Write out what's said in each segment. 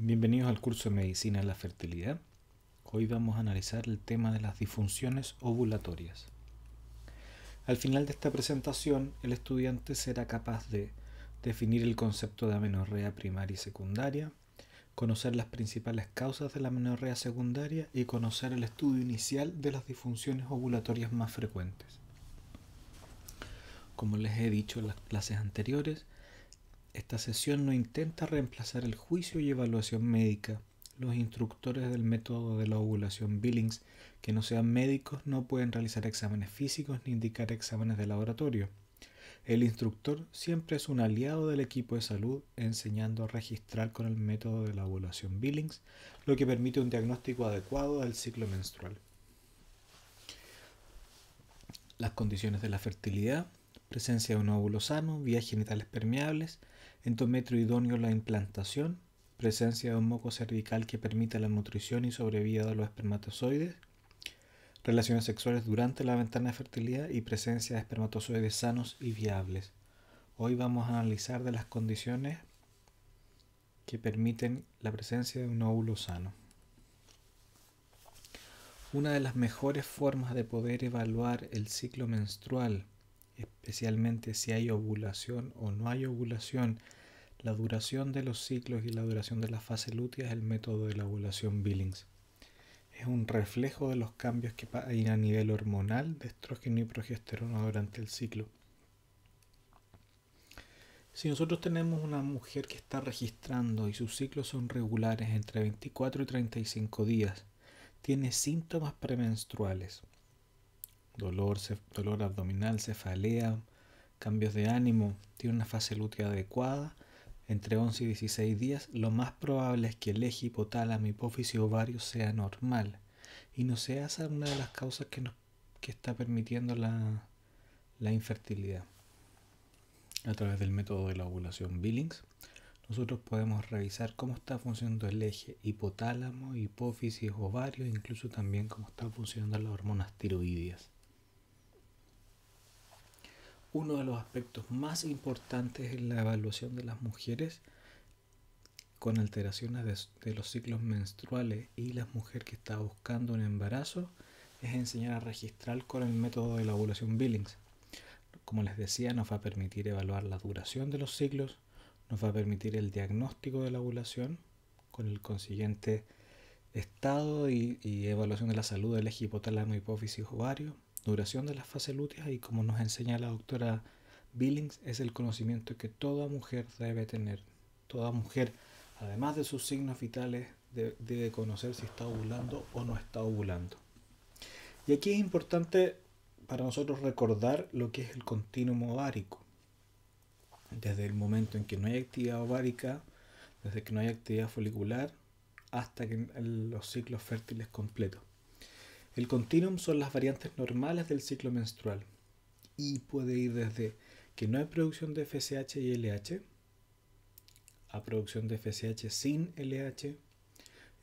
Bienvenidos al curso de Medicina de la Fertilidad. Hoy vamos a analizar el tema de las disfunciones ovulatorias. Al final de esta presentación, el estudiante será capaz de definir el concepto de amenorrea primaria y secundaria, conocer las principales causas de la amenorrea secundaria y conocer el estudio inicial de las disfunciones ovulatorias más frecuentes. Como les he dicho en las clases anteriores, esta sesión no intenta reemplazar el juicio y evaluación médica. Los instructores del método de la ovulación Billings que no sean médicos no pueden realizar exámenes físicos ni indicar exámenes de laboratorio. El instructor siempre es un aliado del equipo de salud enseñando a registrar con el método de la ovulación Billings, lo que permite un diagnóstico adecuado del ciclo menstrual. Las condiciones de la fertilidad: presencia de un óvulo sano, vías genitales permeables, endometrio idóneo a la implantación, presencia de un moco cervical que permita la nutrición y sobrevida de los espermatozoides, relaciones sexuales durante la ventana de fertilidad y presencia de espermatozoides sanos y viables. Hoy vamos a analizar de las condiciones que permiten la presencia de un óvulo sano. Una de las mejores formas de poder evaluar el ciclo menstrual, especialmente si hay ovulación o no hay ovulación, la duración de los ciclos y la duración de la fase lútea, es el método de la ovulación Billings. Es un reflejo de los cambios que hay a nivel hormonal de estrógeno y progesterona durante el ciclo. Si nosotros tenemos una mujer que está registrando y sus ciclos son regulares entre 24 y 35 días, tiene síntomas premenstruales, dolor abdominal, cefalea, cambios de ánimo, tiene una fase lútea adecuada, entre 11 y 16 días, lo más probable es que el eje, hipotálamo, hipófisis y ovario sea normal y no sea esa una de las causas que está permitiendo la infertilidad. A través del método de la ovulación Billings, nosotros podemos revisar cómo está funcionando el eje, hipotálamo, hipófisis, ovario, incluso también cómo están funcionando las hormonas tiroideas. Uno de los aspectos más importantes en la evaluación de las mujeres con alteraciones de los ciclos menstruales y la mujer que está buscando un embarazo es enseñar a registrar con el método de la ovulación Billings. Como les decía, nos va a permitir evaluar la duración de los ciclos, nos va a permitir el diagnóstico de la ovulación con el consiguiente estado y evaluación de la salud del eje, hipotálamo, hipófisis, ovario, duración de las fases lúteas y, como nos enseña la doctora Billings, es el conocimiento que toda mujer debe tener. Toda mujer, además de sus signos vitales, debe conocer si está ovulando o no está ovulando. Y aquí es importante para nosotros recordar lo que es el continuum ovárico. Desde el momento en que no hay actividad ovárica, desde que no hay actividad folicular, hasta que los ciclos fértiles completos. El continuum son las variantes normales del ciclo menstrual y puede ir desde que no hay producción de FSH y LH a producción de FSH sin LH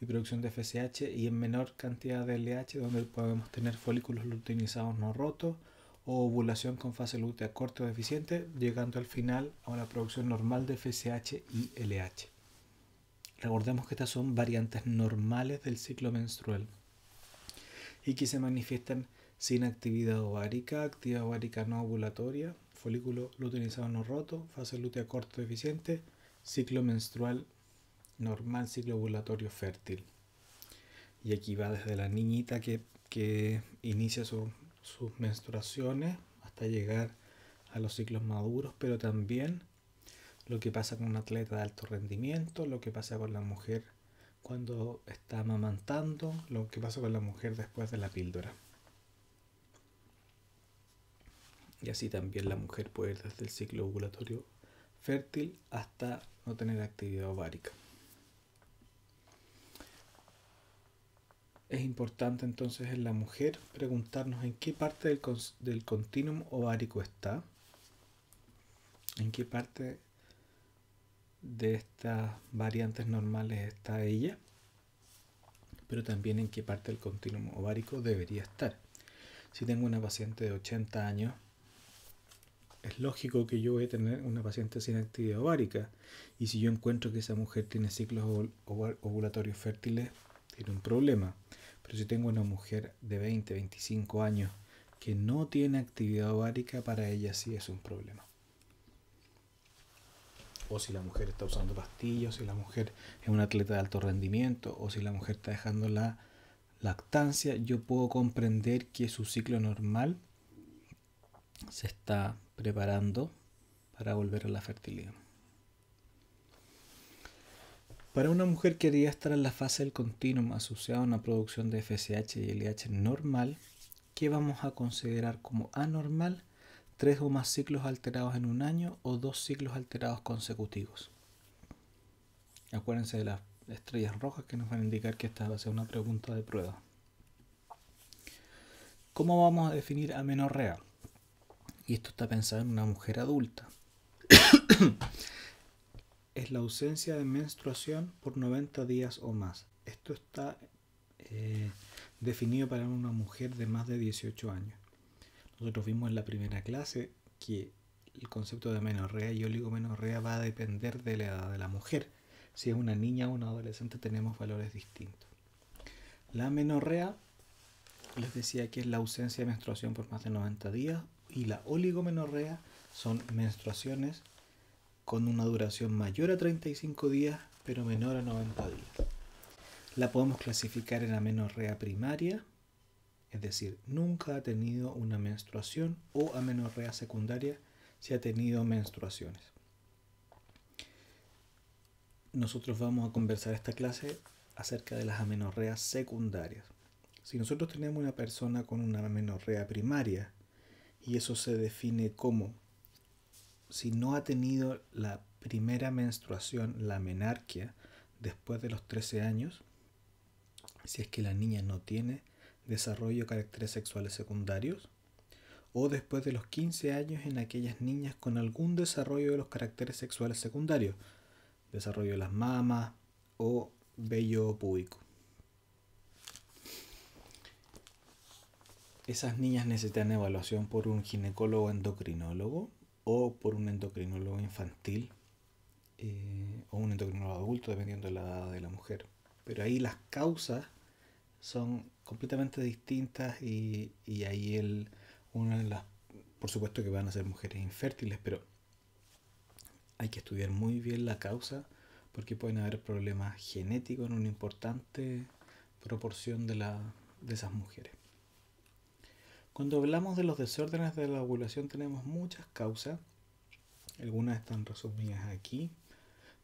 y producción de FSH y en menor cantidad de LH, donde podemos tener folículos luteinizados no rotos o ovulación con fase lútea corta o deficiente, llegando al final a una producción normal de FSH y LH. Recordemos que estas son variantes normales del ciclo menstrual y que se manifiestan sin actividad ovárica, actividad ovárica no ovulatoria, folículo luteinizado no roto, fase lútea corta deficiente, ciclo menstrual normal, ciclo ovulatorio fértil. Y aquí va desde la niñita que inicia sus menstruaciones hasta llegar a los ciclos maduros, pero también lo que pasa con un atleta de alto rendimiento, lo que pasa con la mujer cuando está amamantando, lo que pasa con la mujer después de la píldora. Y así también la mujer puede ir desde el ciclo ovulatorio fértil hasta no tener actividad ovárica. Es importante entonces en la mujer preguntarnos en qué parte del continuum ovárico está, en qué parte de estas variantes normales está ella, pero también en qué parte del continuum ovárico debería estar. Si tengo una paciente de 80 años es lógico que yo voy a tener una paciente sin actividad ovárica. Y si yo encuentro que esa mujer tiene ciclos ovulatorios fértiles, tiene un problema. Pero si tengo una mujer de 20, 25 años que no tiene actividad ovárica, para ella sí es un problema. O si la mujer está usando pastillas, o si la mujer es una atleta de alto rendimiento, o si la mujer está dejando la lactancia, yo puedo comprender que su ciclo normal se está preparando para volver a la fertilidad. Para una mujer que debería estar en la fase del continuum asociada a una producción de FSH y LH normal, ¿qué vamos a considerar como anormal? 3 o más ciclos alterados en un año o 2 ciclos alterados consecutivos. Acuérdense de las estrellas rojas que nos van a indicar que esta va a ser una pregunta de prueba. ¿Cómo vamos a definir amenorrea? Y esto está pensado en una mujer adulta. Es la ausencia de menstruación por 90 días o más. Esto está definido para una mujer de más de 18 años. Nosotros vimos en la primera clase que el concepto de amenorrea y oligomenorrea va a depender de la edad de la mujer. Si es una niña o un adolescente tenemos valores distintos. La amenorrea, les decía que es la ausencia de menstruación por más de 90 días, y la oligomenorrea son menstruaciones con una duración mayor a 35 días pero menor a 90 días. La podemos clasificar en amenorrea primaria, es decir, nunca ha tenido una menstruación, o amenorrea secundaria si ha tenido menstruaciones. Nosotros vamos a conversar esta clase acerca de las amenorreas secundarias. Si nosotros tenemos una persona con una amenorrea primaria, y eso se define como si no ha tenido la primera menstruación, la menarquia, después de los 13 años, si es que la niña no tiene desarrollo de caracteres sexuales secundarios, o después de los 15 años en aquellas niñas con algún desarrollo de los caracteres sexuales secundarios, desarrollo de las mamas o vello púbico. Esas niñas necesitan evaluación por un ginecólogo endocrinólogo o por un endocrinólogo infantil o un endocrinólogo adulto, dependiendo de la edad de la mujer. Pero ahí las causas son completamente distintas y ahí una de las, por supuesto que van a ser mujeres infértiles, pero hay que estudiar muy bien la causa porque pueden haber problemas genéticos en una importante proporción de esas mujeres. Cuando hablamos de los desórdenes de la ovulación tenemos muchas causas. Algunas están resumidas aquí.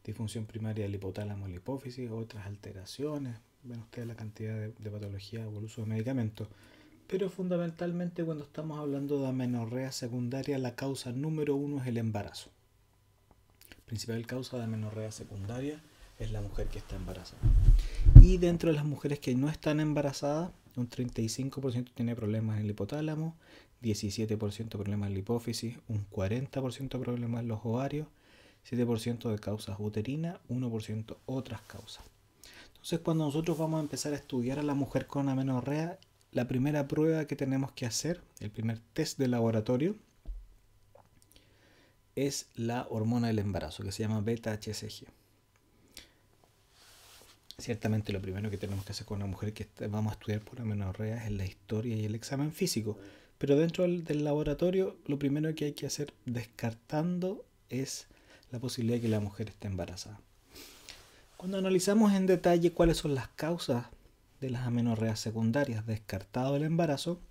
Disfunción primaria del hipotálamo y la hipófisis, otras alteraciones. Ven ustedes la cantidad de patologías o el uso de medicamentos. Pero fundamentalmente cuando estamos hablando de amenorrea secundaria, la causa número 1 es el embarazo. La principal causa de amenorrea secundaria es la mujer que está embarazada. Y dentro de las mujeres que no están embarazadas, un 35% tiene problemas en el hipotálamo, 17% problemas en la hipófisis, un 40% problemas en los ovarios, 7% de causas uterinas, 1% otras causas. Entonces, cuando nosotros vamos a empezar a estudiar a la mujer con amenorrea, la primera prueba que tenemos que hacer, el primer test de laboratorio, es la hormona del embarazo, que se llama beta-HCG. Ciertamente lo primero que tenemos que hacer con una mujer que vamos a estudiar por amenorrea es la historia y el examen físico. Pero dentro del laboratorio, lo primero que hay que hacer descartando es la posibilidad de que la mujer esté embarazada. Cuando analizamos en detalle cuáles son las causas de las amenorreas secundarias descartado el embarazo,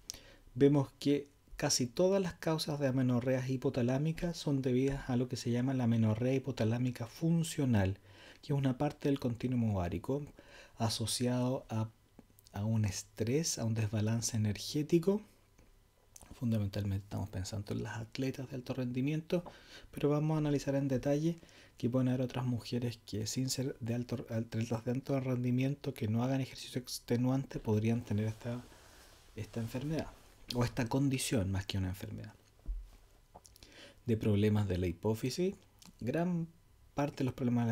vemos que casi todas las causas de amenorreas hipotalámicas son debidas a lo que se llama la amenorrea hipotalámica funcional, que es una parte del continuum ovárico asociado a un estrés, a un desbalance energético. Fundamentalmente estamos pensando en las atletas de alto rendimiento, pero vamos a analizar en detalle que pueden haber otras mujeres que sin ser atletas de alto rendimiento, que no hagan ejercicio extenuante, podrían tener esta enfermedad, o esta condición más que una enfermedad. De problemas de la hipófisis, gran parte de los problemas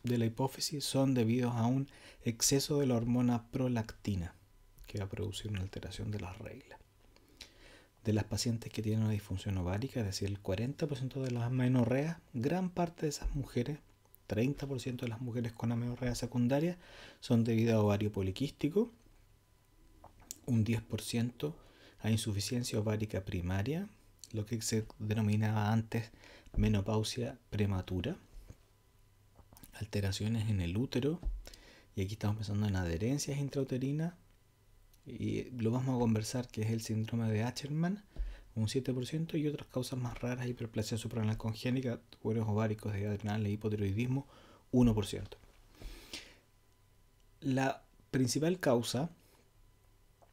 de la hipófisis son debidos a un exceso de la hormona prolactina, que va a producir una alteración de las reglas. de las pacientes que tienen una disfunción ovárica, es decir, el 40% de las amenorreas, gran parte de esas mujeres, 30% de las mujeres con amenorrea secundaria, son debido a ovario poliquístico, un 10% a insuficiencia ovárica primaria, lo que se denominaba antes menopausia prematura, alteraciones en el útero, y aquí estamos pensando en adherencias intrauterinas, y lo vamos a conversar, que es el síndrome de Asherman, un 7%, y otras causas más raras, hiperplasia suprarrenal congénita, tumores ováricos de adrenales, hipotiroidismo, 1%. La principal causa,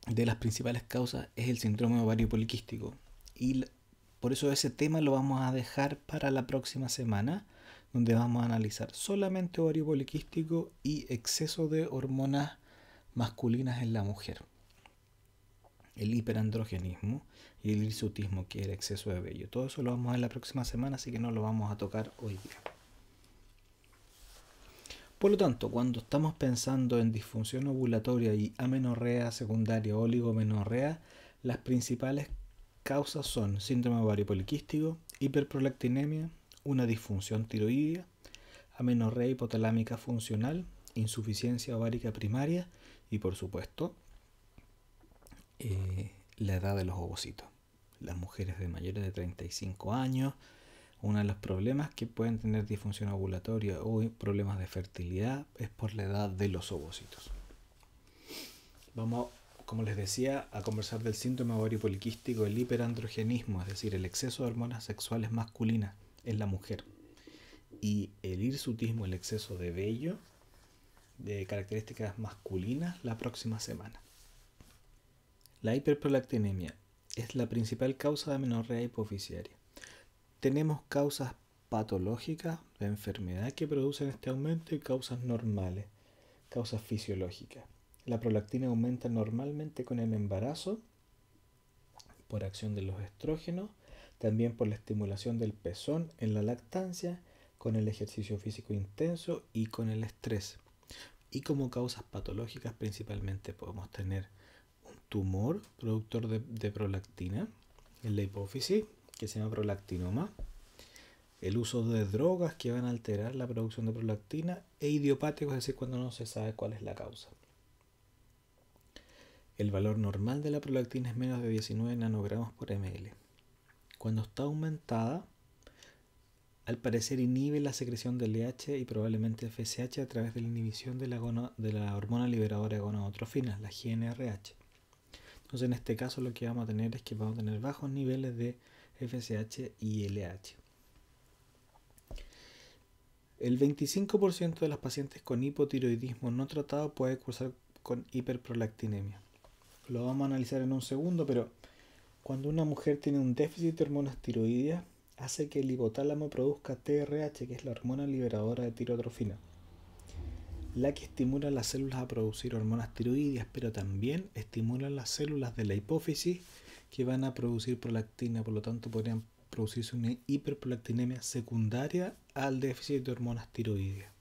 de las principales causas, es el síndrome ovario poliquístico, y por eso ese tema lo vamos a dejar para la próxima semana, donde vamos a analizar solamente ovario poliquístico y exceso de hormonas masculinas en la mujer, el hiperandrogenismo y el hirsutismo, que es el exceso de vello. Todo eso lo vamos a ver la próxima semana, así que no lo vamos a tocar hoy día. Por lo tanto, cuando estamos pensando en disfunción ovulatoria y amenorrea secundaria o oligomenorrea, las principales causas son síndrome ovario poliquístico, hiperprolactinemia, una disfunción tiroidea, amenorrea hipotalámica funcional, insuficiencia ovárica primaria y, por supuesto, la edad de los ovocitos. Las mujeres de mayores de 35 años, uno de los problemas que pueden tener disfunción ovulatoria o problemas de fertilidad es por la edad de los ovocitos. Vamos, como les decía, a conversar del síndrome ovario poliquístico, el hiperandrogenismo, es decir, el exceso de hormonas sexuales masculinas en la mujer, y el hirsutismo, el exceso de vello, de características masculinas, la próxima semana. La hiperprolactinemia es la principal causa de amenorrea hipoficiaria. Tenemos causas patológicas de enfermedad que producen este aumento y causas normales, causas fisiológicas. La prolactina aumenta normalmente con el embarazo, por acción de los estrógenos, también por la estimulación del pezón en la lactancia, con el ejercicio físico intenso y con el estrés. Y como causas patológicas principalmente podemos tener un tumor productor de prolactina en la hipófisis, que se llama prolactinoma, el uso de drogas que van a alterar la producción de prolactina, e idiopático, es decir, cuando no se sabe cuál es la causa. El valor normal de la prolactina es menos de 19 nanogramos por ml. Cuando está aumentada, al parecer inhibe la secreción de LH y probablemente FSH a través de la inhibición de la hormona liberadora de gonadotrofinas, la GnRH. Entonces, en este caso lo que vamos a tener es que vamos a tener bajos niveles de FSH y LH. El 25% de las pacientes con hipotiroidismo no tratado puede cursar con hiperprolactinemia. Lo vamos a analizar en un segundo, pero cuando una mujer tiene un déficit de hormonas tiroideas, hace que el hipotálamo produzca TRH, que es la hormona liberadora de tirotrofina, la que estimula las células a producir hormonas tiroideas, pero también estimula las células de la hipófisis que van a producir prolactina. Por lo tanto, podrían producirse una hiperprolactinemia secundaria al déficit de hormonas tiroideas.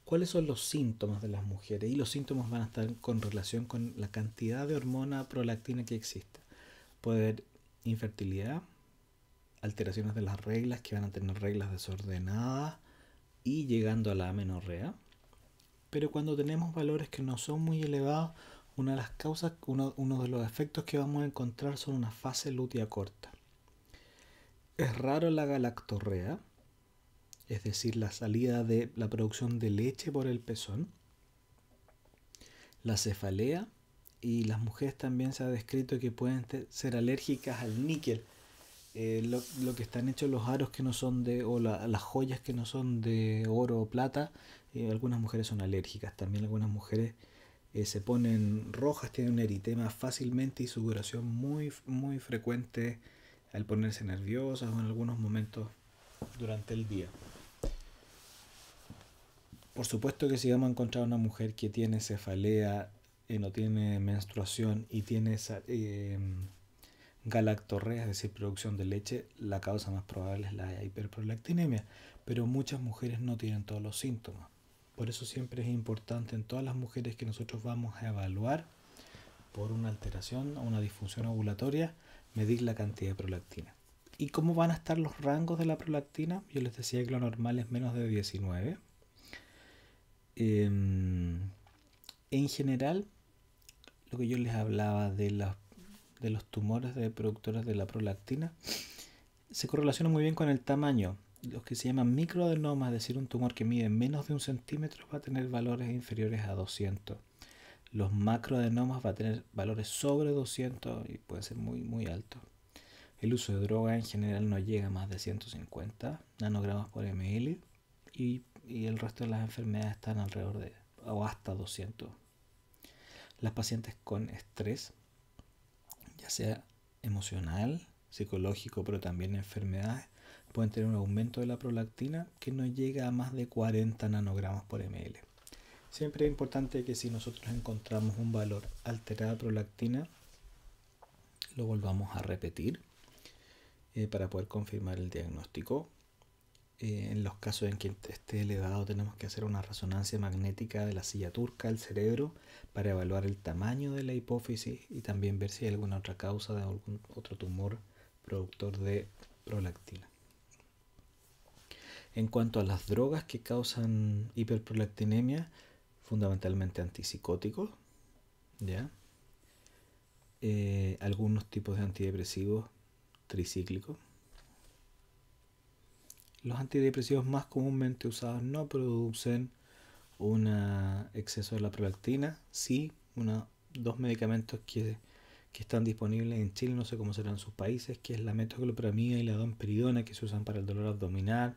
¿Cuáles son los síntomas de las mujeres? Y los síntomas van a estar con relación con la cantidad de hormona prolactina que existe. Puede haber infertilidad, alteraciones de las reglas, que van a tener reglas desordenadas y llegando a la amenorrea. Pero cuando tenemos valores que no son muy elevados, una de las causas, uno de los efectos que vamos a encontrar son una fase lútea corta. Es raro la galactorrea, es decir, la salida de la producción de leche por el pezón, la cefalea, y las mujeres también se ha descrito que pueden ser alérgicas al níquel. Lo que están hechos los aros que no son de, o las joyas que no son de oro o plata, algunas mujeres son alérgicas. También algunas mujeres se ponen rojas, tienen un eritema fácilmente y sudoración muy, muy frecuente al ponerse nerviosas o en algunos momentos durante el día. Por supuesto que si vamos a encontrar una mujer que tiene cefalea, no tiene menstruación y tiene galactorrea, es decir, producción de leche, la causa más probable es la hiperprolactinemia, pero muchas mujeres no tienen todos los síntomas. Por eso siempre es importante en todas las mujeres que nosotros vamos a evaluar por una alteración o una disfunción ovulatoria, medir la cantidad de prolactina. ¿Y cómo van a estar los rangos de la prolactina? Yo les decía que lo normal es menos de 19. En general, lo que yo les hablaba de los tumores de productores de la prolactina se correlaciona muy bien con el tamaño. Los que se llaman microadenomas, es decir, un tumor que mide menos de 1 centímetro, va a tener valores inferiores a 200. Los macroadenomas va a tener valores sobre 200 y puede ser muy, muy alto. El uso de droga en general no llega a más de 150 nanogramos por ml y el resto de las enfermedades están alrededor de o hasta 200. Las pacientes con estrés, ya sea emocional, psicológico, pero también enfermedades, pueden tener un aumento de la prolactina que no llega a más de 40 nanogramos por ml. Siempre es importante que si nosotros encontramos un valor alterado de prolactina, lo volvamos a repetir para poder confirmar el diagnóstico. En los casos en que esté elevado, tenemos que hacer una resonancia magnética de la silla turca al cerebro para evaluar el tamaño de la hipófisis y también ver si hay alguna otra causa de algún otro tumor productor de prolactina. En cuanto a las drogas que causan hiperprolactinemia, fundamentalmente antipsicóticos, ¿ya? Algunos tipos de antidepresivos tricíclicos. Los antidepresivos más comúnmente usados no producen un exceso de la prolactina. Sí, dos medicamentos que están disponibles en Chile, no sé cómo serán en sus países, que es la metoclopramida y la domperidona, que se usan para el dolor abdominal,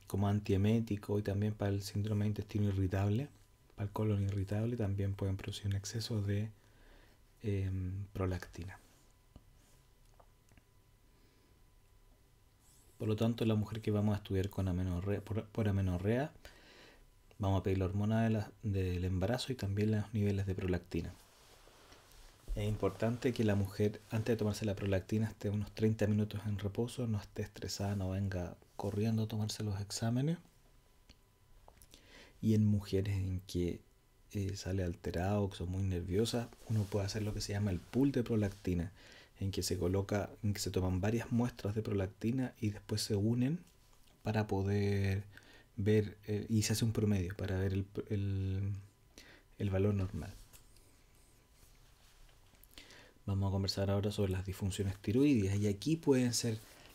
como antiemético y también para el síndrome de intestino irritable, para el colon irritable, también pueden producir un exceso de prolactina. Por lo tanto, la mujer que vamos a estudiar con por amenorrea, vamos a pedir la hormona del embarazo y también los niveles de prolactina. Es importante que la mujer, antes de tomarse la prolactina, esté unos 30 minutos en reposo, no esté estresada, no venga corriendo a tomarse los exámenes. Y en mujeres en que sale alterado, que son muy nerviosas, uno puede hacer lo que se llama el pool de prolactina, en que se toman varias muestras de prolactina y después se unen para poder ver, y se hace un promedio para ver el valor normal. Vamos a conversar ahora sobre las disfunciones tiroideas, y aquí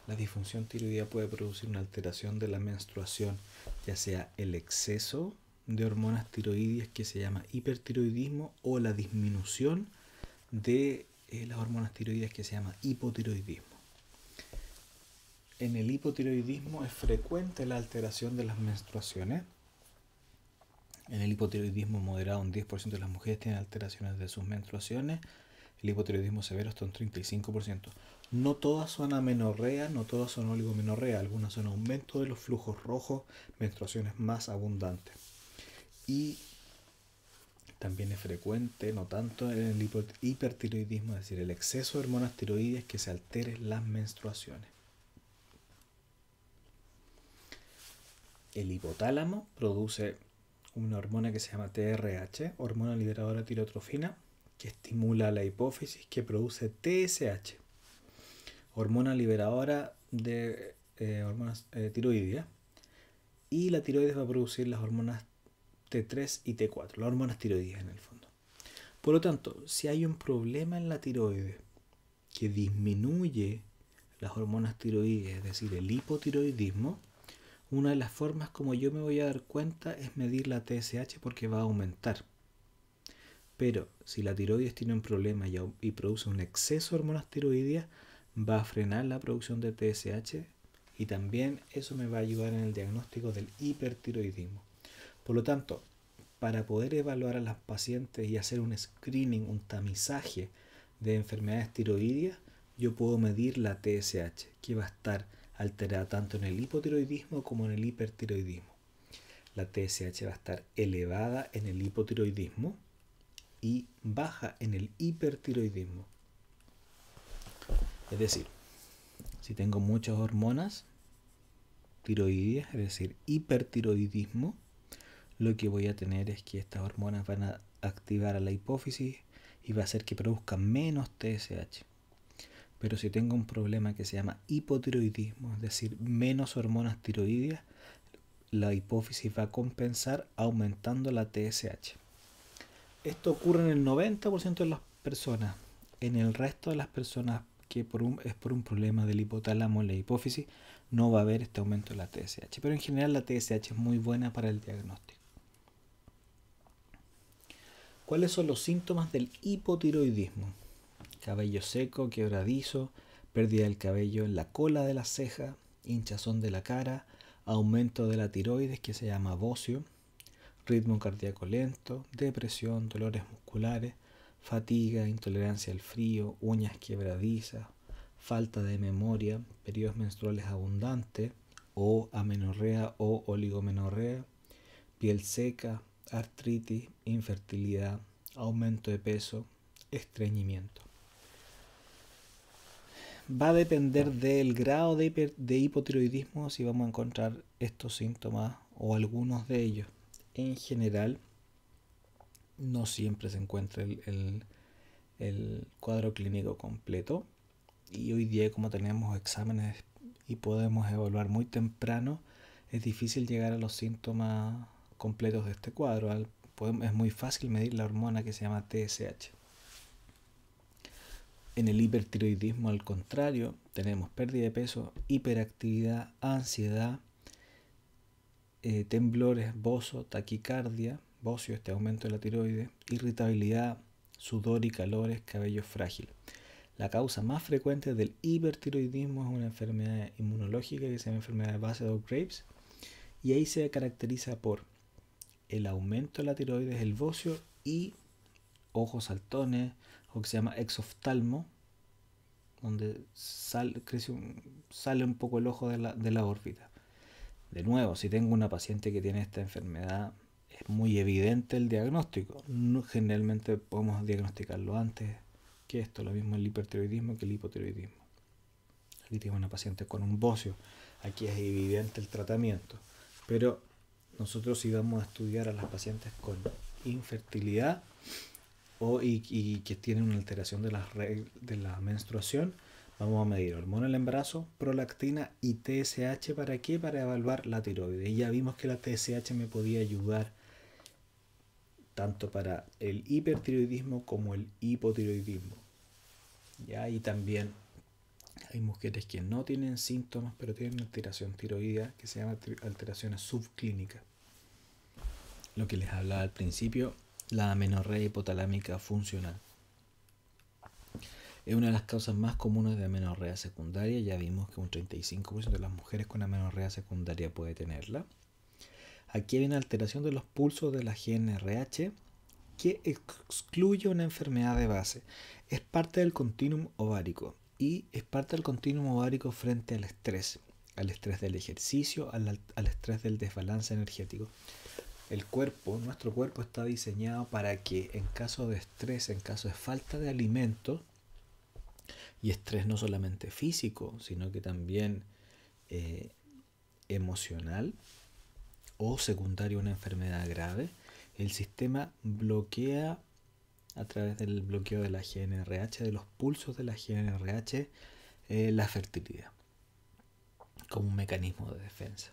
la disfunción tiroidea puede producir una alteración de la menstruación, ya sea el exceso de hormonas tiroideas, que se llama hipertiroidismo, o la disminución de las hormonas tiroideas, que se llama hipotiroidismo. En el hipotiroidismo es frecuente la alteración de las menstruaciones. En el hipotiroidismo moderado, un 10% de las mujeres tienen alteraciones de sus menstruaciones. El hipotiroidismo severo está un 35%. No todas son amenorrea, no todas son oligomenorrea, algunas son aumento de los flujos rojos, menstruaciones más abundantes. Y también es frecuente, no tanto en el hipertiroidismo, es decir, el exceso de hormonas tiroides, que se alteren las menstruaciones. El hipotálamo produce una hormona que se llama TRH, hormona liberadora de tirotrofina, que estimula la hipófisis, que produce TSH, hormona liberadora de hormonas tiroideas, y la tiroides va a producir las hormonas T3 y T4, las hormonas tiroideas en el fondo. Por lo tanto, si hay un problema en la tiroides que disminuye las hormonas tiroides, es decir, el hipotiroidismo, una de las formas como yo me voy a dar cuenta es medir la TSH, porque va a aumentar. Pero si la tiroides tiene un problema y produce un exceso de hormonas tiroideas, va a frenar la producción de TSH, y también eso me va a ayudar en el diagnóstico del hipertiroidismo. Por lo tanto, para poder evaluar a las pacientes y hacer un screening, un tamizaje de enfermedades tiroideas, yo puedo medir la TSH, que va a estar alterada tanto en el hipotiroidismo como en el hipertiroidismo. La TSH va a estar elevada en el hipotiroidismo y baja en el hipertiroidismo. Es decir, si tengo muchas hormonas tiroideas, es decir, hipertiroidismo, lo que voy a tener es que estas hormonas van a activar a la hipófisis, y va a hacer que produzca menos TSH. Pero si tengo un problema que se llama hipotiroidismo, es decir, menos hormonas tiroideas, la hipófisis va a compensar aumentando la TSH. Esto ocurre en el 90% de las personas. En el resto de las personas que es por un problema del hipotálamo en la hipófisis, no va a haber este aumento de la TSH. Pero en general la TSH es muy buena para el diagnóstico. ¿Cuáles son los síntomas del hipotiroidismo? Cabello seco, quebradizo, pérdida del cabello en la cola de la ceja, hinchazón de la cara, aumento de la tiroides que se llama bocio, ritmo cardíaco lento, depresión, dolores musculares, fatiga, intolerancia al frío, uñas quebradizas, falta de memoria, periodos menstruales abundantes o amenorrea o oligomenorrea, piel seca, artritis, infertilidad, aumento de peso, estreñimiento. Va a depender del grado de hipotiroidismo si vamos a encontrar estos síntomas o algunos de ellos. En general, no siempre se encuentra el cuadro clínico completo. Y hoy día, como tenemos exámenes y podemos evaluar muy temprano, es difícil llegar a los síntomas completos de este cuadro. Es muy fácil medir la hormona que se llama TSH. En el hipertiroidismo, al contrario, tenemos pérdida de peso, hiperactividad, ansiedad, temblores, bozo, taquicardia, bocio, este aumento de la tiroides, irritabilidad, sudor y calores, cabello frágil. La causa más frecuente del hipertiroidismo es una enfermedad inmunológica que se llama enfermedad de Basedow-Graves, y ahí se caracteriza por el aumento de la tiroides, el bocio y ojos saltones, o que se llama exoftalmo, donde sale un poco el ojo de la órbita. De nuevo, si tengo una paciente que tiene esta enfermedad, es muy evidente el diagnóstico. Generalmente podemos diagnosticarlo antes que esto, lo mismo el hipertiroidismo que el hipotiroidismo. Aquí tengo una paciente con un bocio, aquí es evidente el tratamiento, pero nosotros si vamos a estudiar a las pacientes con infertilidad y que tienen una alteración de la menstruación, vamos a medir hormona del embarazo, prolactina y TSH. ¿Para qué? Para evaluar la tiroides. Y ya vimos que la TSH me podía ayudar tanto para el hipertiroidismo como el hipotiroidismo. ¿Ya? Y también hay mujeres que no tienen síntomas, pero tienen alteración tiroidea que se llama alteraciones subclínicas. Lo que les hablaba al principio, la amenorrea hipotalámica funcional. Es una de las causas más comunes de amenorrea secundaria. Ya vimos que un 35% de las mujeres con amenorrea secundaria puede tenerla. Aquí hay una alteración de los pulsos de la GnRH que excluye una enfermedad de base. Es parte del continuum ovárico y es parte del continuum ovárico frente al estrés del ejercicio, al estrés del desbalance energético. Nuestro cuerpo está diseñado para que en caso de estrés, en caso de falta de alimento, y estrés no solamente físico, sino que también emocional o secundario a una enfermedad grave, el sistema bloquea a través del bloqueo de la GnRH, de los pulsos de la GnRH, la fertilidad como un mecanismo de defensa.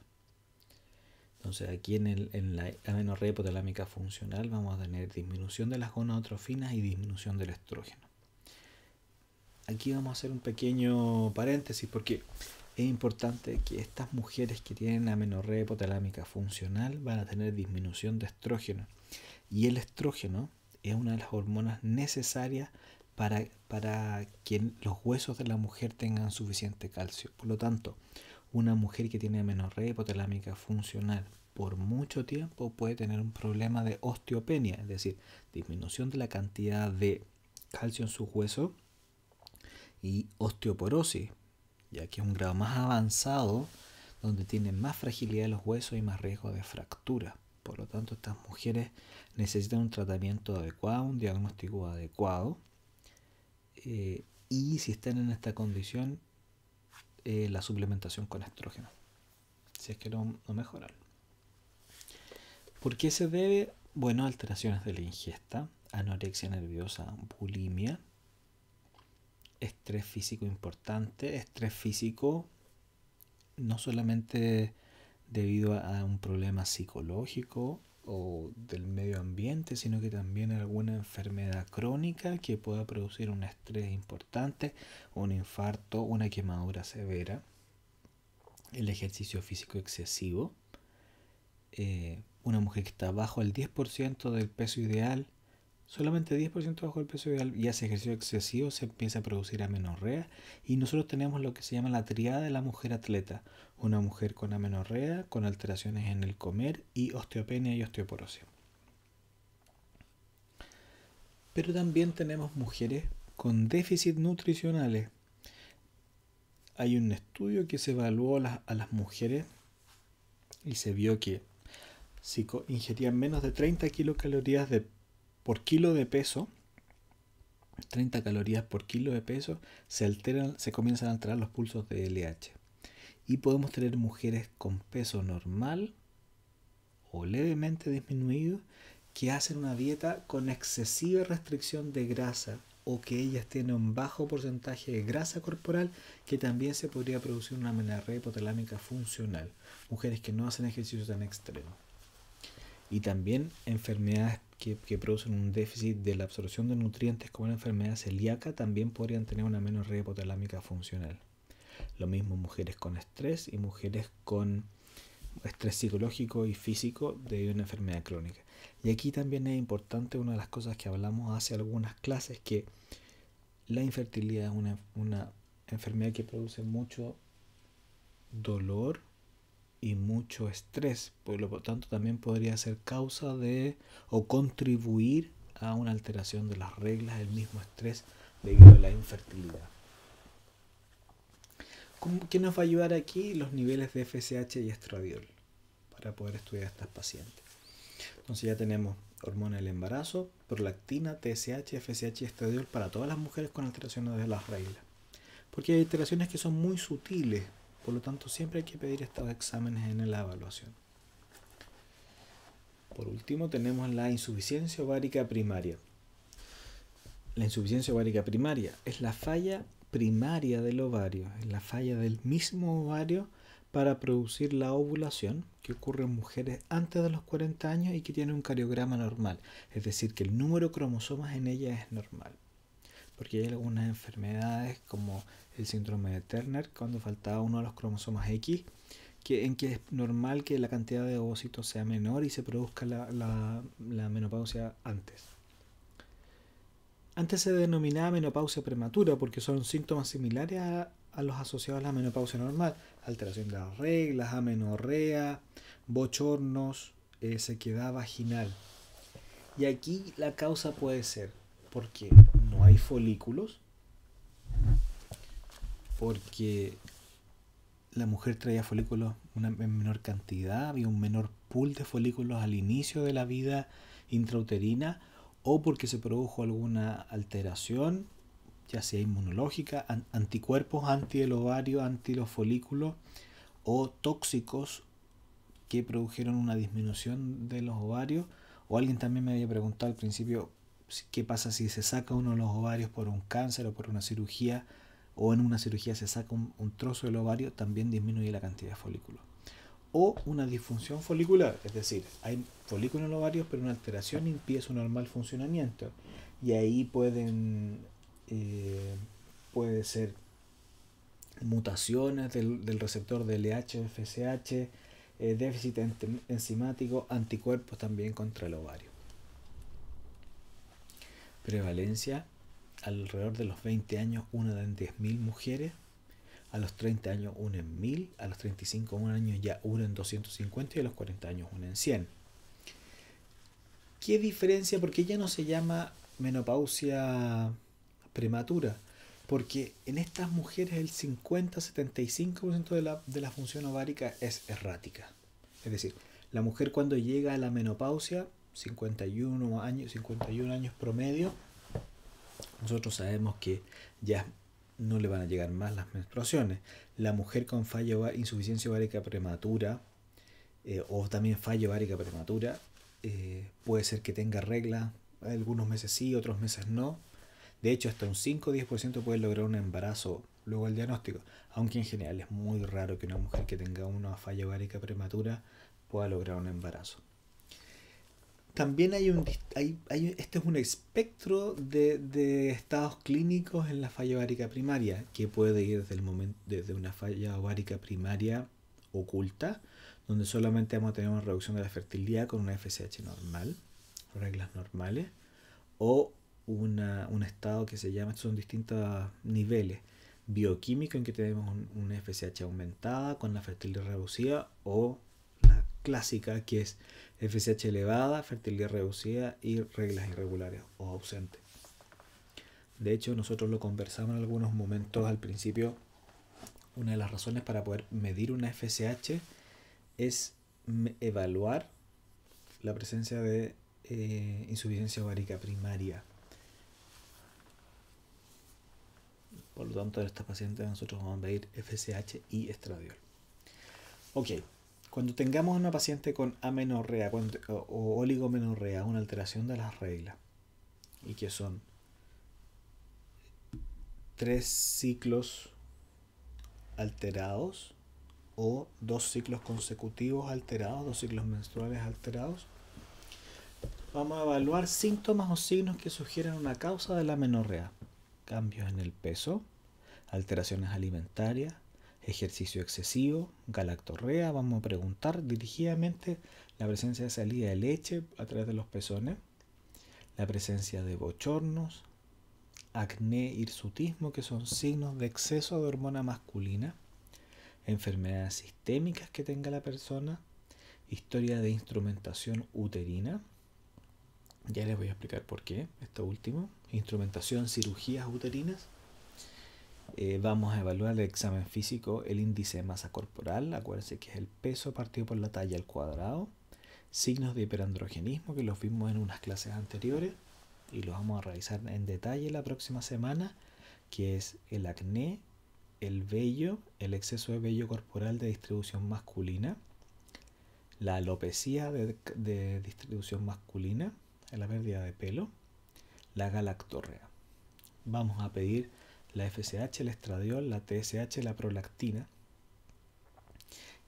Entonces aquí en la amenorrea hipotalámica funcional vamos a tener disminución de las gonadotrofinas y disminución del estrógeno. Aquí vamos a hacer un pequeño paréntesis porque es importante que estas mujeres que tienen amenorrea hipotalámica funcional van a tener disminución de estrógeno. Y el estrógeno es una de las hormonas necesarias para que los huesos de la mujer tengan suficiente calcio. Por lo tanto, una mujer que tiene amenorrea hipotalámica funcional por mucho tiempo puede tener un problema de osteopenia, es decir, disminución de la cantidad de calcio en sus huesos, y osteoporosis, ya que es un grado más avanzado donde tienen más fragilidad de los huesos y más riesgo de fractura. Por lo tanto, estas mujeres necesitan un tratamiento adecuado, un diagnóstico adecuado, y si están en esta condición, la suplementación con estrógeno, si es que no mejoran. ¿Por qué se debe? Bueno, alteraciones de la ingesta, anorexia nerviosa, bulimia, estrés físico importante, estrés físico no solamente debido a un problema psicológico o del medio ambiente, sino que también alguna enfermedad crónica que pueda producir un estrés importante, un infarto, una quemadura severa, el ejercicio físico excesivo, una mujer que está bajo el 10% del peso ideal, solamente 10% bajo el peso ideal y hace ejercicio excesivo, se empieza a producir amenorrea. Y nosotros tenemos lo que se llama la triada de la mujer atleta. Una mujer con amenorrea, con alteraciones en el comer y osteopenia y osteoporosis. Pero también tenemos mujeres con déficit nutricionales. Hay un estudio que se evaluó a las mujeres y se vio que si ingerían menos de 30 kilocalorías por kilo de peso, 30 calorías por kilo de peso, se comienzan a alterar los pulsos de LH. Y podemos tener mujeres con peso normal o levemente disminuido que hacen una dieta con excesiva restricción de grasa o que ellas tienen un bajo porcentaje de grasa corporal, que también se podría producir una amenorrea hipotalámica funcional. Mujeres que no hacen ejercicio tan extremo. Y también enfermedades que producen un déficit de la absorción de nutrientes, como la enfermedad celíaca, también podrían tener una amenorrea hipotalámica funcional. Lo mismo mujeres con estrés y mujeres con estrés psicológico y físico debido a una enfermedad crónica. Y aquí también es importante una de las cosas que hablamos hace algunas clases, que la infertilidad es una enfermedad que produce mucho dolor y mucho estrés, por lo tanto también podría ser causa de o contribuir a una alteración de las reglas del mismo estrés debido a la infertilidad. ¿Qué nos va a ayudar aquí? Los niveles de FSH y estradiol para poder estudiar a estas pacientes. Entonces ya tenemos hormona del embarazo, prolactina, TSH, FSH y estradiol para todas las mujeres con alteraciones de las reglas. Porque hay alteraciones que son muy sutiles, por lo tanto siempre hay que pedir estos exámenes en la evaluación. Por último tenemos la insuficiencia ovárica primaria. La insuficiencia ovárica primaria es la falla primaria del ovario, es la falla del mismo ovario para producir la ovulación, que ocurre en mujeres antes de los 40 años y que tienen un cariograma normal, es decir, que el número de cromosomas en ella es normal. Porque hay algunas enfermedades como el síndrome de Turner, cuando faltaba uno de los cromosomas X, en que es normal que la cantidad de ovocitos sea menor y se produzca la menopausia antes. Antes se denominaba menopausia prematura porque son síntomas similares a los asociados a la menopausia normal: alteración de las reglas, amenorrea, bochornos, sequedad vaginal. Y aquí la causa puede ser porque no hay folículos, porque la mujer traía folículos en menor cantidad, había un menor pool de folículos al inicio de la vida intrauterina, o porque se produjo alguna alteración, ya sea inmunológica, anticuerpos anti el ovario, anti los folículos, o tóxicos que produjeron una disminución de los ovarios. O alguien también me había preguntado al principio qué pasa si se saca uno de los ovarios por un cáncer o por una cirugía, o en una cirugía se saca un trozo del ovario, también disminuye la cantidad de folículos. O una disfunción folicular, es decir, hay folículos en el ovario pero una alteración impide su normal funcionamiento, y ahí puede ser mutaciones del receptor de LH o FSH, déficit enzimático, anticuerpos también contra el ovario. Prevalencia: alrededor de los 20 años, una en 10.000 mujeres. A los 30 años, una en 1000. A los 35 años ya una en 250. Y a los 40 años una en 100. ¿Qué diferencia? Porque ya no se llama menopausia prematura. Porque en estas mujeres el 50-75% de la función ovárica es errática. Es decir, la mujer cuando llega a la menopausia, 51 años promedio, nosotros sabemos que ya no le van a llegar más las menstruaciones. La mujer con insuficiencia ovárica prematura, o también falla ovárica prematura, puede ser que tenga regla algunos meses sí, otros meses no. De hecho, hasta un 5 o 10% puede lograr un embarazo luego del diagnóstico, aunque en general es muy raro que una mujer que tenga una falla ovárica prematura pueda lograr un embarazo. También este es un espectro de estados clínicos en la falla ovárica primaria, que puede ir desde una falla ovárica primaria oculta, donde solamente vamos a tener una reducción de la fertilidad con una FSH normal, reglas normales, o un estado que se llama, estos son distintos niveles, bioquímico en que tenemos una FSH aumentada con la fertilidad reducida, o la clásica que es FSH elevada, fertilidad reducida y reglas irregulares o ausentes. De hecho, nosotros lo conversamos en algunos momentos al principio. Una de las razones para poder medir una FSH es evaluar la presencia de insuficiencia ovárica primaria. Por lo tanto, en estas pacientes nosotros vamos a medir FSH y estradiol. Ok, cuando tengamos una paciente con amenorrea o oligomenorrea, una alteración de las reglas, y que son 3 ciclos alterados o 2 ciclos consecutivos alterados, 2 ciclos menstruales alterados, vamos a evaluar síntomas o signos que sugieran una causa de la amenorrea. Cambios en el peso, alteraciones alimentarias, ejercicio excesivo, galactorrea. Vamos a preguntar dirigidamente la presencia de salida de leche a través de los pezones, la presencia de bochornos, acné, hirsutismo, que son signos de exceso de hormona masculina, enfermedades sistémicas que tenga la persona, historia de instrumentación uterina. Ya les voy a explicar por qué, esto último. Instrumentación, cirugías uterinas. Vamos a evaluar el examen físico, el índice de masa corporal. Acuérdense que es el peso partido por la talla al cuadrado. Signos de hiperandrogenismo, que los vimos en unas clases anteriores y los vamos a revisar en detalle la próxima semana, que es el acné, el vello, el exceso de vello corporal de distribución masculina, la alopecia de distribución masculina, la pérdida de pelo, la galactorrea. Vamos a pedir la FSH, el estradiol, la TSH, la prolactina.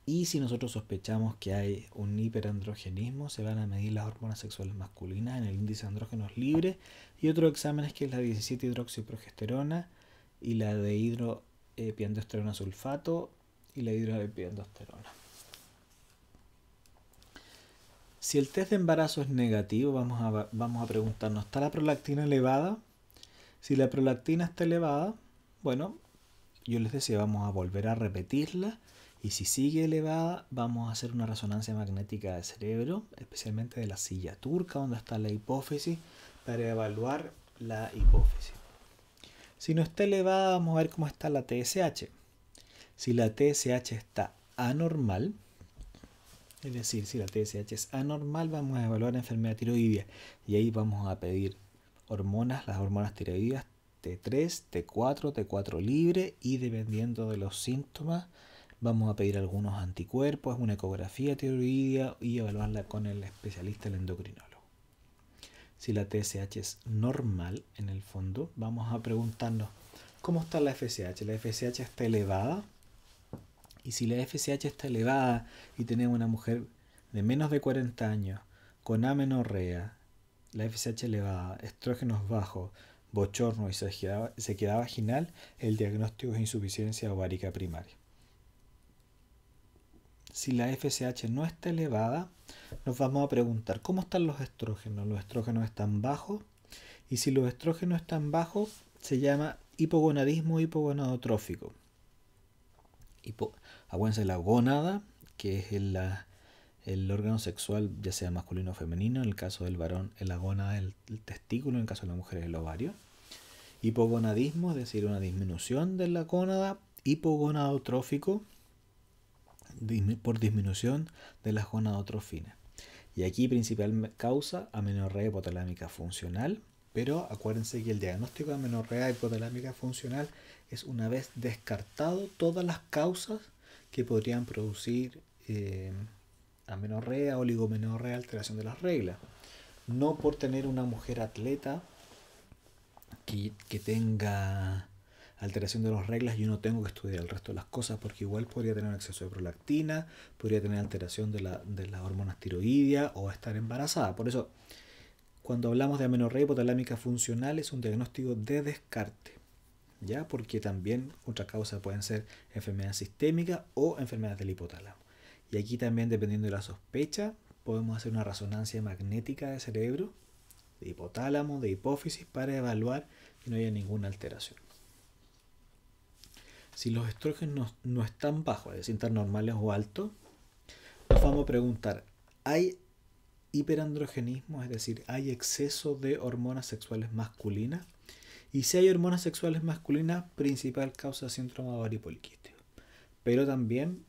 Y si nosotros sospechamos que hay un hiperandrogenismo, se van a medir las hormonas sexuales masculinas en el índice de andrógenos libre y otros exámenes que es la 17-hidroxiprogesterona y la de hidroepiandrosterona sulfato y la hidroepiandrosterona. Si el test de embarazo es negativo, vamos a preguntarnos, ¿está la prolactina elevada? Si la prolactina está elevada, bueno, yo les decía, vamos a volver a repetirla, y si sigue elevada, vamos a hacer una resonancia magnética del cerebro, especialmente de la silla turca, donde está la hipófisis, para evaluar la hipófisis. Si no está elevada, vamos a ver cómo está la TSH. Si la TSH está anormal, es decir, si la TSH es anormal, vamos a evaluar la enfermedad tiroidea, y ahí vamos a pedir hormonas, las hormonas tiroideas T3, T4, T4 libre, y dependiendo de los síntomas vamos a pedir algunos anticuerpos, una ecografía tiroidea y evaluarla con el especialista, el endocrinólogo. Si la TSH es normal, en el fondo, vamos a preguntarnos ¿cómo está la FSH? ¿La FSH está elevada? Y si la FSH está elevada y tenemos una mujer de menos de 40 años con amenorrea, la FSH elevada, estrógenos bajos, bochorno y sequedad vaginal, el diagnóstico es insuficiencia ovárica primaria. Si la FSH no está elevada, nos vamos a preguntar ¿cómo están los estrógenos? Los estrógenos están bajos, y si los estrógenos están bajos, se llama hipogonadismo hipogonadotrófico. Acuérdense, la gónada, que es el órgano sexual, ya sea masculino o femenino, en el caso del varón es la gónada del testículo, en el caso de la mujer es el ovario. Hipogonadismo, es decir, una disminución de la gónada. Hipogonadotrófico, por disminución de las gonadotrofinas. Y aquí principal causa, amenorrea hipotalámica funcional, pero acuérdense que el diagnóstico de amenorrea hipotalámica funcional es una vez descartado todas las causas que podrían producir amenorrea, oligomenorrea, alteración de las reglas. no por tener una mujer atleta que tenga alteración de las reglas, yo no tengo que estudiar el resto de las cosas, porque igual podría tener exceso de prolactina, podría tener alteración de las hormonas tiroideas o estar embarazada. Por eso, cuando hablamos de amenorrea hipotalámica funcional, es un diagnóstico de descarte, ¿ya? Porque también otra causa pueden ser enfermedades sistémicas o enfermedades del hipotálamo. Y aquí también, dependiendo de la sospecha, podemos hacer una resonancia magnética de cerebro, de hipotálamo, de hipófisis, para evaluar que no haya ninguna alteración. Si los estrógenos no están bajos, es decir, están normales o altos, nos vamos a preguntar, ¿hay hiperandrogenismo? Es decir, ¿hay exceso de hormonas sexuales masculinas? Y si hay hormonas sexuales masculinas, principal causa de síndrome ovario poliquístico. Pero también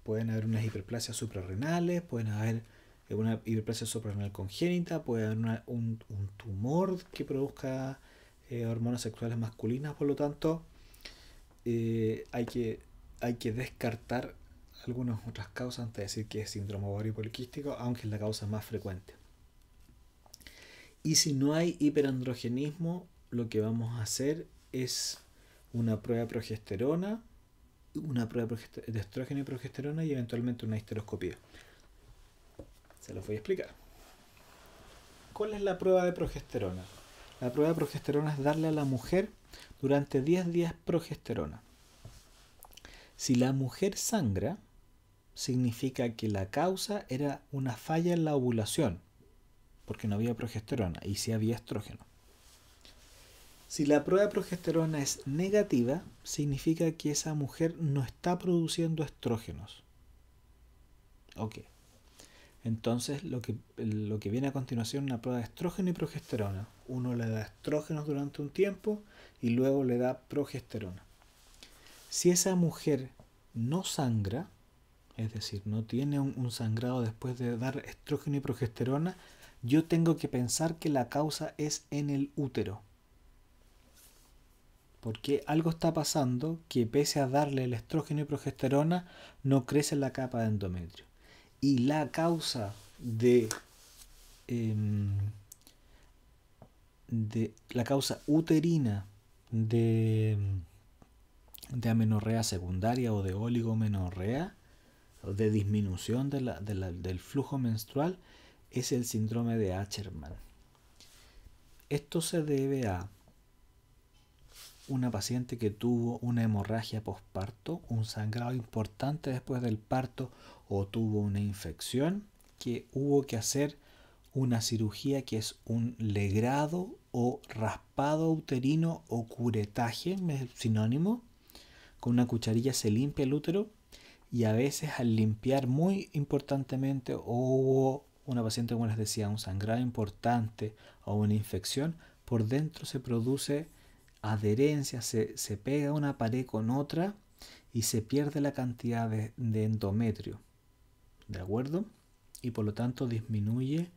pueden haber unas hiperplasias suprarrenales, pueden haber una hiperplasia suprarrenal congénita, puede haber un tumor que produzca hormonas sexuales masculinas. Por lo tanto, hay que descartar algunas otras causas antes de decir que es síndrome ovario poliquístico, aunque es la causa más frecuente. Y si no hay hiperandrogenismo, lo que vamos a hacer es una prueba de progesterona, una prueba de estrógeno y progesterona, y eventualmente una histeroscopía. Se los voy a explicar. ¿Cuál es la prueba de progesterona? La prueba de progesterona es darle a la mujer durante 10 días progesterona. Si la mujer sangra, significa que la causa era una falla en la ovulación, porque no había progesterona y sí había estrógeno. Si la prueba de progesterona es negativa, significa que esa mujer no está produciendo estrógenos. Ok. Entonces lo que viene a continuación es una prueba de estrógeno y progesterona. Uno le da estrógenos durante un tiempo y luego le da progesterona. Si esa mujer no sangra, es decir, no tiene un sangrado después de dar estrógeno y progesterona, yo tengo que pensar que la causa es en el útero. Porque algo está pasando que pese a darle el estrógeno y progesterona, no crece la capa de endometrio. Y la causa de la causa uterina de amenorrea secundaria o de oligomenorrea o de disminución del flujo menstrual es el síndrome de Asherman. Esto se debe a una paciente que tuvo una hemorragia posparto, un sangrado importante después del parto, o tuvo una infección que hubo que hacer una cirugía que es un legrado o raspado uterino o curetaje, es sinónimo. Con una cucharilla se limpia el útero y a veces al limpiar muy importantemente hubo una paciente, como les decía, un sangrado importante o una infección, por dentro se produce adherencia, se pega una pared con otra y se pierde la cantidad de endometrio, ¿de acuerdo? Y por lo tanto disminuye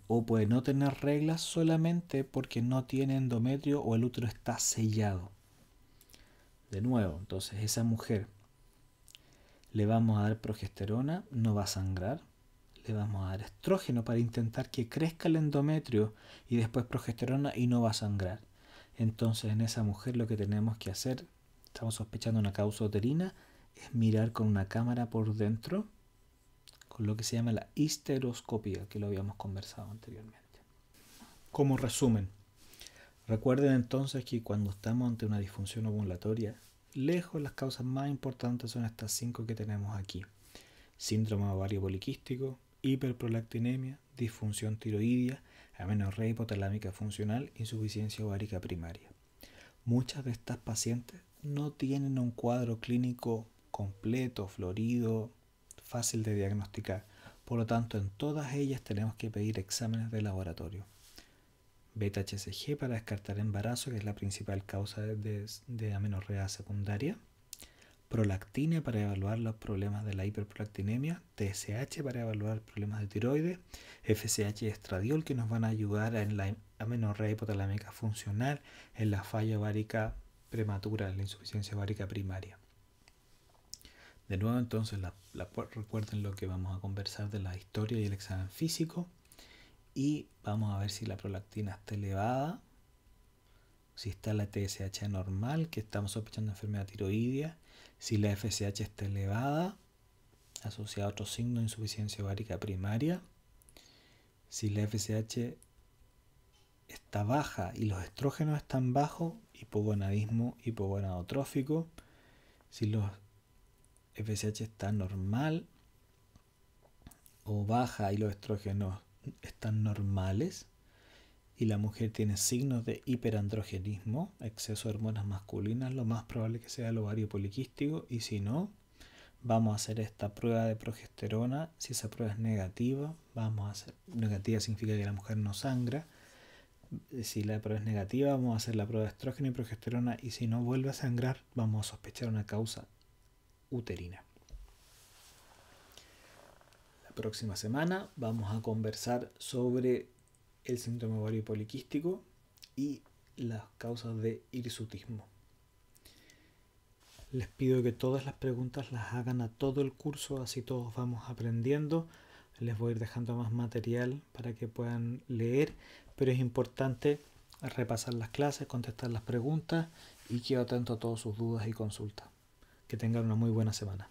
o puede no tener reglas solamente porque no tiene endometrio o el útero está sellado. De nuevo, entonces esa mujer le vamos a dar progesterona, no va a sangrar. Le vamos a dar estrógeno para intentar que crezca el endometrio y después progesterona y no va a sangrar. Entonces en esa mujer lo que tenemos que hacer, estamos sospechando una causa uterina, es mirar con una cámara por dentro, con lo que se llama la histeroscopía, que lo habíamos conversado anteriormente. Como resumen, recuerden entonces que cuando estamos ante una disfunción ovulatoria, lejos las causas más importantes son estas 5 que tenemos aquí: síndrome ovario poliquístico, hiperprolactinemia, disfunción tiroidea, amenorrea hipotalámica funcional, insuficiencia ovárica primaria. Muchas de estas pacientes no tienen un cuadro clínico completo, florido, fácil de diagnosticar. Por lo tanto, en todas ellas tenemos que pedir exámenes de laboratorio. Beta-HCG para descartar embarazo, que es la principal causa de amenorrea secundaria. Prolactina para evaluar los problemas de la hiperprolactinemia, TSH para evaluar problemas de tiroides, FSH y estradiol, que nos van a ayudar en la amenorrea hipotalámica funcional, en la falla ovárica prematura, en la insuficiencia ovárica primaria. De nuevo, entonces, recuerden lo que vamos a conversar de la historia y el examen físico, y vamos a ver si la prolactina está elevada, si está la TSH normal, que estamos sospechando enfermedad tiroidea, si la FSH está elevada, asociada a otro signo de insuficiencia ovárica primaria, si la FSH está baja y los estrógenos están bajos, hipogonadismo hipogonadotrófico, si los FSH está normal o baja y los estrógenos están normales y la mujer tiene signos de hiperandrogenismo, exceso de hormonas masculinas, lo más probable es que sea el ovario poliquístico, y si no, vamos a hacer esta prueba de progesterona. Si esa prueba es negativa, vamos a hacer, negativa significa que la mujer no sangra. Si la prueba es negativa, vamos a hacer la prueba de estrógeno y progesterona, y si no vuelve a sangrar, vamos a sospechar una causa uterina. La próxima semana vamos a conversar sobre el síndrome ovario poliquístico y las causas de hirsutismo. Les pido que todas las preguntas las hagan a todo el curso, así todos vamos aprendiendo. Les voy a ir dejando más material para que puedan leer, pero es importante repasar las clases, contestar las preguntas y quedo atento a todas sus dudas y consultas. Que tengan una muy buena semana.